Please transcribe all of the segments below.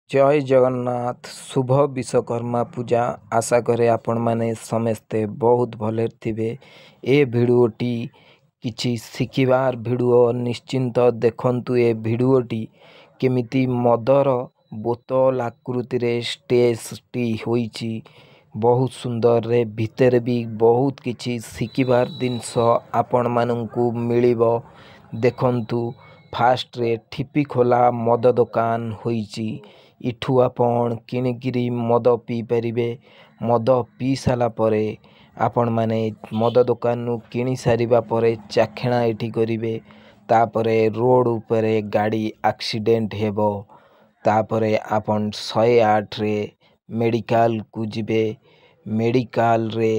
जय जगन्नाथ शुभ विश्वकर्मा पूजा आशा करे आपण माने समस्ते बहुत भले थिबे। ए भिडियोटी किछि शिखिबार भिडियो निश्चिंत देखंतु। ए भिडियोटी केमिति मदर बोतल आकृति रे स्टेज टी होईची बहुत सुंदर रे भितर भी बहुत किछि शिखिबार जिनस आपण माननकु मिलिबो। देखंतु फास्ट रे ठिपी खोला मद दुकान होईची। इठू आपण किणिकिरी मद पी परिबे। मद पी साला परे आपण माने मद दुकान नु किणी सारिबा परे चाखेणा एठी करिवे। तापरे रोड उपरे गाड़ी एक्सीडेंट हेबो। तापरे आपण 108 रे मेडिकल कु जिबे। मेडिकल रे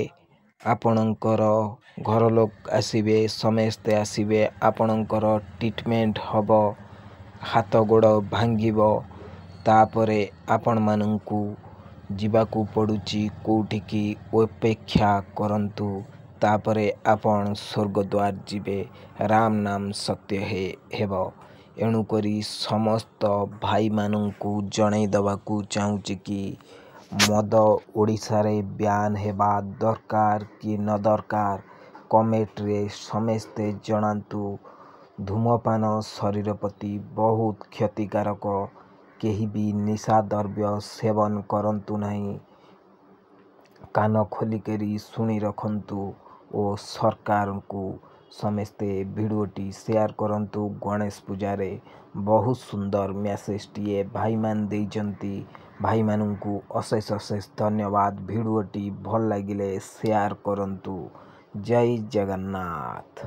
आपणकर घर लोक आसीबे, समस्ते आसीबे, आपणकर ट्रीटमेंट हबो। हाथ गोड़ भांगिबो। तापरे आपण माननकु जिबाकू पड़ुची कोठिकी अपेक्षा करंतु। तापरे आपण स्वर्गद्वार जिबे। राम नाम सत्य हेबो। एणु करी समस्त भाई माननकु जणै दबाकू चाहूची कि मद ओडिशा रे ब्यान हेबा दरकार कि न दरकार कमेंट रे समस्ते जणांतु। धूमपान शरीर प्रति बहुत क्षतिकारक। केही भी निशा द्रव्य सेवन करंतु नहीं। कान खोलिकरी सुनी रखंतु और सरकार को समस्ते भिडियोटी शेयर करंतु। गणेश पूजा रे बहुत सुंदर मैसेज टीए भाई मान देइचंती। भाई माननकु अशेष अशेष धन्यवाद। भिडियोटी भल लागिले शेयर करंतु। जय जगन्नाथ।